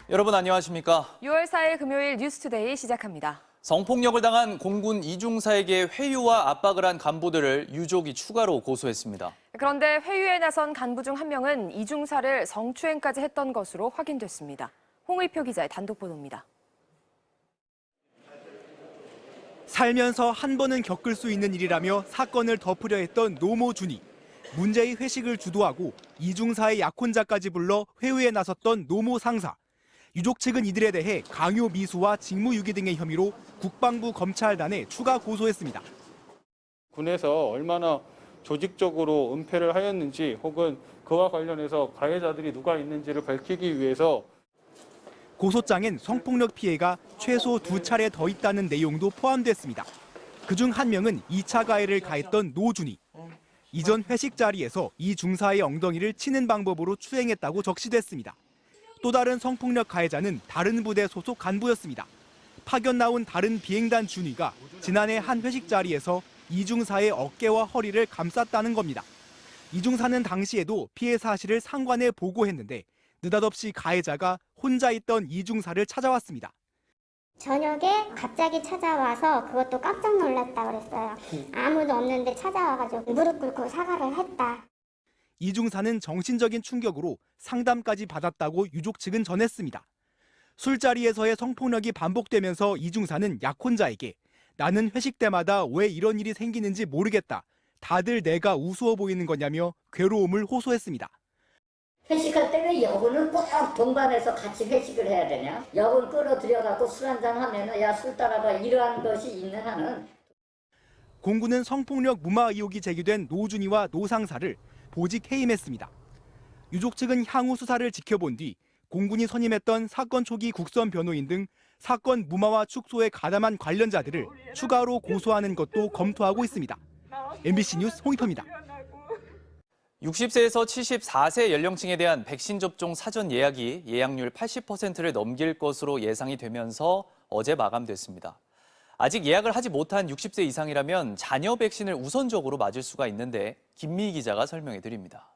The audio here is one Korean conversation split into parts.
여러분 안녕하십니까? 6월 4일 금요일 뉴스투데이 시작합니다. 성폭력을 당한 공군 이중사에게 회유와 압박을 한 간부들을 유족이 추가로 고소했습니다. 그런데 회유에 나선 간부 중 한 명은 이중사를 성추행까지 했던 것으로 확인됐습니다. 홍의표 기자의 단독 보도입니다. 살면서 한 번은 겪을 수 있는 일이라며 사건을 덮으려 했던 노모준이 문제의 회식을 주도하고 이중사의 약혼자까지 불러 회유에 나섰던 노모 상사. 유족 측은 이들에 대해 강요 미수와 직무유기 등의 혐의로 국방부 검찰단에 추가 고소했습니다. 군에서 얼마나 조직적으로 은폐를 하였는지 혹은 그와 관련해서 가해자들이 누가 있는지를 밝히기 위해서 고소장엔 성폭력 피해가 최소 2차례 더 있다는 내용도 포함됐습니다. 그중 한 명은 2차 가해를 가했던 노준이. 이전 회식 자리에서 이 중사의 엉덩이를 치는 방법으로 추행했다고 적시됐습니다. 또 다른 성폭력 가해자는 다른 부대 소속 간부였습니다. 파견 나온 다른 비행단 준위가 지난해 한 회식 자리에서 이중사의 어깨와 허리를 감쌌다는 겁니다. 이중사는 당시에도 피해 사실을 상관에 보고했는데 느닷없이 가해자가 혼자 있던 이중사를 찾아왔습니다. 저녁에 갑자기 찾아와서 그것도 깜짝 놀랐다 그랬어요. 아무도 없는데 찾아와가지고 무릎 꿇고 사과를 했다. 이중사는 정신적인 충격으로 상담까지 받았다고 유족 측은 전했습니다. 술자리에서의 성폭력이 반복되면서 이중사는 약혼자에게 나는 회식 때마다 왜 이런 일이 생기는지 모르겠다. 다들 내가 우스워 보이는 거냐며 괴로움을 호소했습니다. 회식할 때는 여군을 꼭 동반해서 같이 회식을 해야 되냐? 여군 끌어들여갖고 술 한잔 하면은 야 술 따라봐 이러한 것이 있는 한은. 공군은 성폭력 무마 의혹이 제기된 노준이와 노상사를 보직 해임했습니다. 유족 측은 향후 수사를 지켜본 뒤 공군이 선임했던 사건 초기 국선 변호인 등 사건 무마와 축소에 가담한 관련자들을 추가로 고소하는 것도 검토하고 있습니다. MBC 뉴스 홍익표입니다. 60세에서 74세 연령층에 대한 백신 접종 사전 예약이 예약률 80%를 넘길 것으로 예상이 되면서 어제 마감됐습니다. 아직 예약을 하지 못한 60세 이상이라면 잔여 백신을 우선적으로 맞을 수가 있는데 김미희 기자가 설명해 드립니다.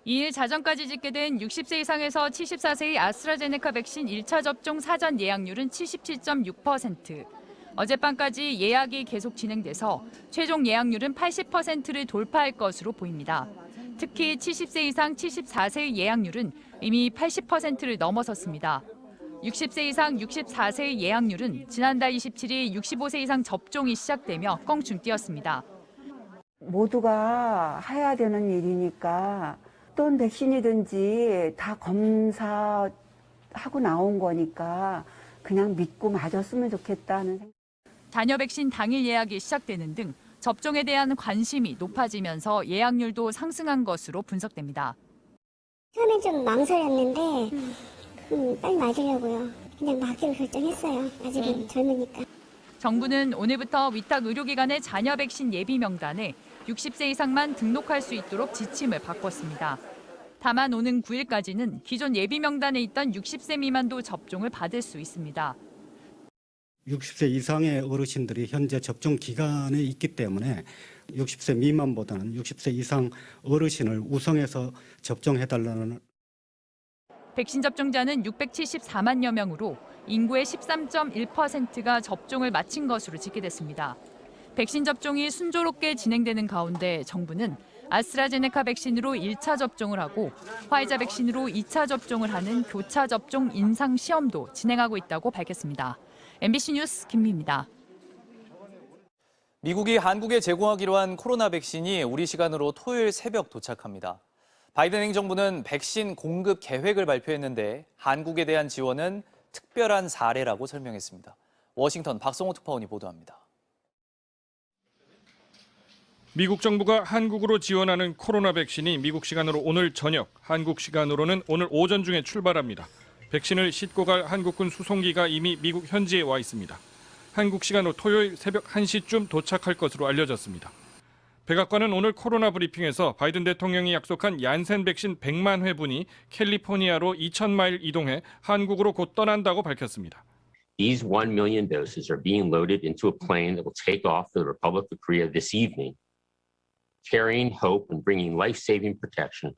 2일 자정까지 집계된 60세 이상에서 74세의 아스트라제네카 백신 1차 접종 사전 예약률은 77.6%. 어젯밤까지 예약이 계속 진행돼서 최종 예약률은 80%를 돌파할 것으로 보입니다. 특히 70세 이상 74세의 예약률은 이미 80%를 넘어섰습니다. 60세 이상 64세의 예약률은 지난달 27일 65세 이상 접종이 시작되며 껑충 뛰었습니다. 모두가 해야 되는 일이니까 어떤 백신이든지 다 검사하고 나온 거니까 그냥 믿고 맞았으면 좋겠다는 생각. 잔여 백신 당일 예약이 시작되는 등 접종에 대한 관심이 높아지면서 예약률도 상승한 것으로 분석됩니다. 처음엔 좀 망설였는데 빨리 맞으려고요. 그냥 맞기로 결정했어요. 아직은 젊으니까. 정부는 오늘부터 위탁 의료기관의 잔여 백신 예비 명단에 60세 이상만 등록할 수 있도록 지침을 바꿨습니다. 다만 오는 9일까지는 기존 예비 명단에 있던 60세 미만도 접종을 받을 수 있습니다. 60세 이상의 어르신들이 현재 접종 기간에 있기 때문에 60세 미만보다는 60세 이상 어르신을 우선해서 접종해달라는. 백신 접종자는 674만여 명으로 인구의 13.1%가 접종을 마친 것으로 집계됐습니다. 백신 접종이 순조롭게 진행되는 가운데 정부는 아스트라제네카 백신으로 1차 접종을 하고 화이자 백신으로 2차 접종을 하는 교차 접종 임상 시험도 진행하고 있다고 밝혔습니다. MBC 뉴스 김미희입니다. 미국이 한국에 제공하기로 한 코로나 백신이 우리 시간으로 토요일 새벽 도착합니다. 바이든 행정부는 백신 공급 계획을 발표했는데 한국에 대한 지원은 특별한 사례라고 설명했습니다. 워싱턴 박성호 특파원이 보도합니다. 미국 정부가 한국으로 지원하는 코로나 백신이 미국 시간으로 오늘 저녁, 한국 시간으로는 오늘 오전 중에 출발합니다. 백신을 싣고 갈 한국군 수송기가 이미 미국 현지에 와 있습니다. 한국 시간으로 토요일 새벽 1시쯤 도착할 것으로 알려졌습니다. 백악관은 오늘 코로나 브리핑에서 바이든 대통령이 약속한 얀센 백신 100만 회분이 캘리포니아로 2,000마일 이동해 한국으로 곧 떠난다고 밝혔습니다. These 1 million doses are being loaded into a plane that will take off for the Republic of Korea this evening, carrying hope and bringing life-saving protection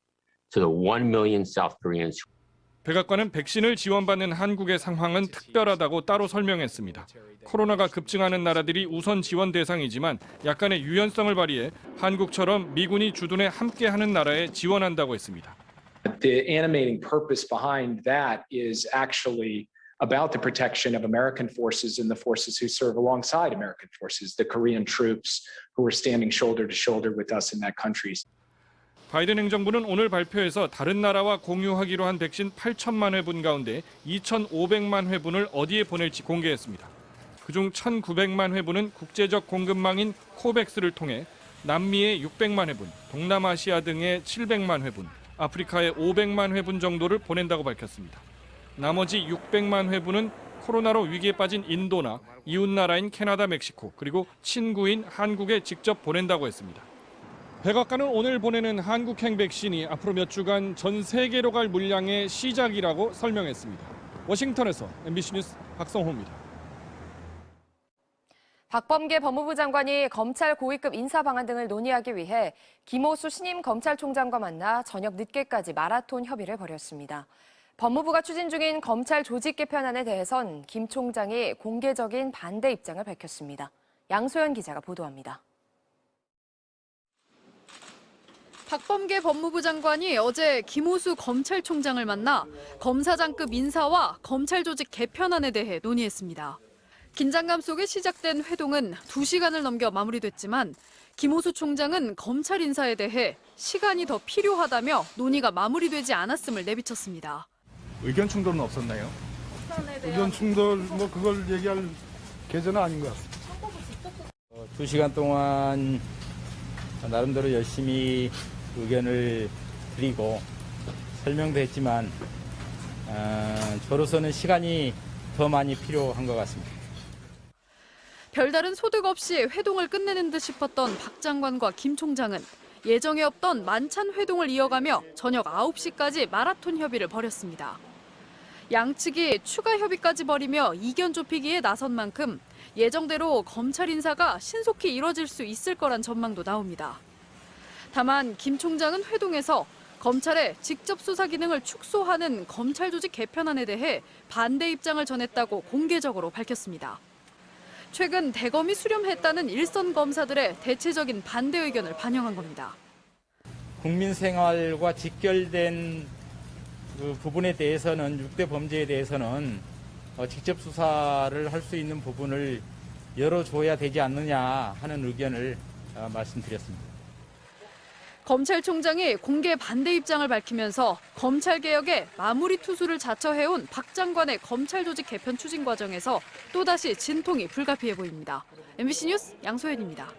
to the 1 million South Koreans. 백악관은 백신을 지원받는 한국의 상황은 특별하다고 따로 설명했습니다. 코로나가 급증하는 나라들이 우선 지원 대상이지만 약간의 유연성을 발휘해 한국처럼 미군이 주둔해 함께하는 나라에 지원한다고 했습니다. The animating purpose behind that is actually about the protection of American forces and the forces who serve alongside American forces, the Korean troops who are standing shoulder to shoulder with us in that country. 바이든 행정부는 오늘 발표에서 다른 나라와 공유하기로 한 백신 8천만 회분 가운데 2,500만 회분을 어디에 보낼지 공개했습니다. 그중 1,900만 회분은 국제적 공급망인 코백스를 통해 남미에 600만 회분, 동남아시아 등에 700만 회분, 아프리카에 500만 회분 정도를 보낸다고 밝혔습니다. 나머지 600만 회분은 코로나로 위기에 빠진 인도나 이웃나라인 캐나다, 멕시코, 그리고 친구인 한국에 직접 보낸다고 했습니다. 백악관은 오늘 보내는 한국행 백신이 앞으로 몇 주간 전 세계로 갈 물량의 시작이라고 설명했습니다. 워싱턴에서 MBC 뉴스 박성호입니다. 박범계 법무부 장관이 검찰 고위급 인사 방안 등을 논의하기 위해 김호수 신임 검찰총장과 만나 저녁 늦게까지 마라톤 협의를 벌였습니다. 법무부가 추진 중인 검찰 조직 개편안에 대해선 김 총장이 공개적인 반대 입장을 밝혔습니다. 양소연 기자가 보도합니다. 박범계 법무부 장관이 어제 김호수 검찰총장을 만나 검사장급 인사와 검찰 조직 개편안에 대해 논의했습니다. 긴장감 속에 시작된 회동은 2시간을 넘겨 마무리됐지만 김호수 총장은 검찰 인사에 대해 시간이 더 필요하다며 논의가 마무리되지 않았음을 내비쳤습니다. 의견 충돌은 없었나요? 의견 충돌 그걸 얘기할 계제는 아닌 것 같습니다. 2시간 동안 나름대로 열심히 의견을 드리고 설명도 했지만 저로서는 시간이 더 많이 필요한 것 같습니다. 별다른 소득 없이 회동을 끝내는 듯 싶었던 박 장관과 김 총장은 예정에 없던 만찬 회동을 이어가며 저녁 9시까지 마라톤 협의를 벌였습니다. 양측이 추가 협의까지 벌이며 이견 좁히기에 나선 만큼 예정대로 검찰 인사가 신속히 이뤄질 수 있을 거란 전망도 나옵니다. 다만 김 총장은 회동에서 검찰의 직접 수사 기능을 축소하는 검찰 조직 개편안에 대해 반대 입장을 전했다고 공개적으로 밝혔습니다. 최근 대검이 수렴했다는 일선 검사들의 대체적인 반대 의견을 반영한 겁니다. 국민 생활과 직결된 그 부분에 대해서는 6대 범죄에 대해서는 직접 수사를 할 수 있는 부분을 열어줘야 되지 않느냐 하는 의견을 말씀드렸습니다. 검찰총장이 공개 반대 입장을 밝히면서 검찰개혁에 마무리 투수를 자처해온 박 장관의 검찰 조직 개편 추진 과정에서 또다시 진통이 불가피해 보입니다. MBC 뉴스 양소연입니다.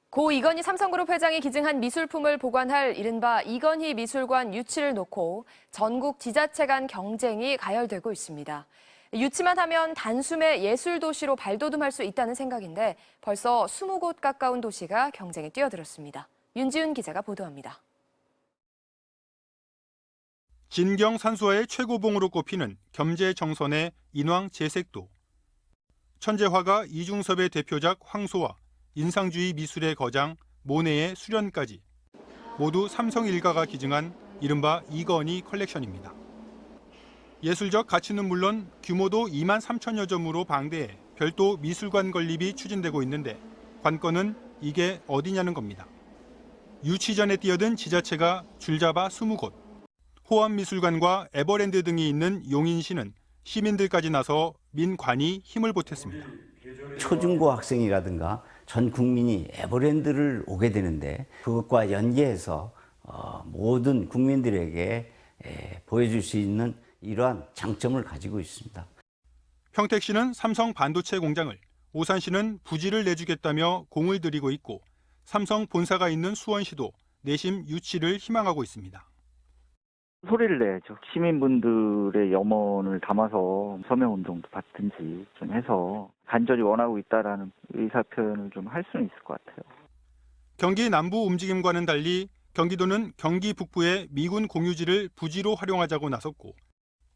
고 이건희 삼성그룹 회장이 기증한 미술품을 보관할 이른바 이건희 미술관 유치를 놓고 전국 지자체 간 경쟁이 가열되고 있습니다. 유치만 하면 단숨에 예술도시로 발돋움할 수 있다는 생각인데 벌써 20곳 가까운 도시가 경쟁에 뛰어들었습니다. 윤지훈 기자가 보도합니다. 진경 산수화의 최고봉으로 꼽히는 겸재정선의 인왕 재색도, 천재화가 이중섭의 대표작 황소와 인상주의 미술의 거장 모네의 수련까지 모두 삼성 일가가 기증한 이른바 이건희 컬렉션입니다. 예술적 가치는 물론 규모도 2만 3천여 점으로 방대해 별도 미술관 건립이 추진되고 있는데 관건은 이게 어디냐는 겁니다. 유치 전에 뛰어든 지자체가 줄잡아 20곳, 호암미술관과 에버랜드 등이 있는 용인시는 시민들까지 나서 민관이 힘을 보탰습니다. 초중고 학생이라든가 전 국민이 에버랜드를 오게 되는데 그것과 연계해서 모든 국민들에게 보여줄 수 있는 이러한 장점을 가지고 있습니다. 평택시는 삼성 반도체 공장을, 오산시는 부지를 내주겠다며 공을 들이고 있고 삼성 본사가 있는 수원시도 내심 유치를 희망하고 있습니다. 소리를 내야죠. 시민분들의 염원을 담아서 서명운동도 받든지 좀 해서 간절히 원하고 있다라는 의사표현을 좀 할 수는 있을 것 같아요. 경기 남부 움직임과는 달리 경기도는 경기 북부의 미군 공유지를 부지로 활용하자고 나섰고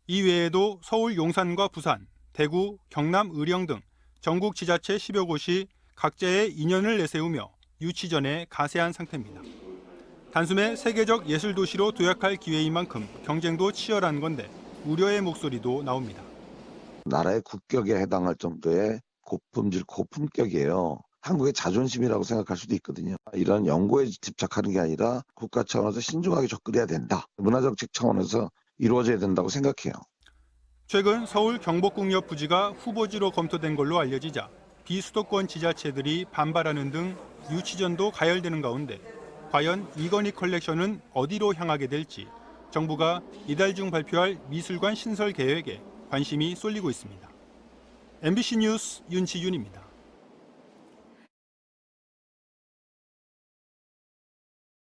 이 외에도 서울 용산과 부산, 대구, 경남 의령 등 전국 지자체 10여 곳이 각자의 인연을 내세우며 유치 전에 가세한 상태입니다. 단숨에 세계적 예술 도시로 도약할 기회인 만큼 경쟁도 치열한 건데 우려의 목소리도 나옵니다. 나라의 국격에 해당할 정도의 고품질, 고품격이에요. 한국의 자존심이라고 생각할 수도 있거든요. 이런 연구에 집착하는 게 아니라 국가 차원에서 신중하게 접근해야 된다. 문화정책 차원에서 이루어져야 된다고 생각해요. 최근 서울 경복궁역 부지가 후보지로 검토된 걸로 알려지자 비수도권 지자체들이 반발하는 등 유치전도 가열되는 가운데 과연 이건희 컬렉션은 어디로 향하게 될지 정부가 이달 중 발표할 미술관 신설 계획에 관심이 쏠리고 있습니다. MBC 뉴스 윤치윤입니다.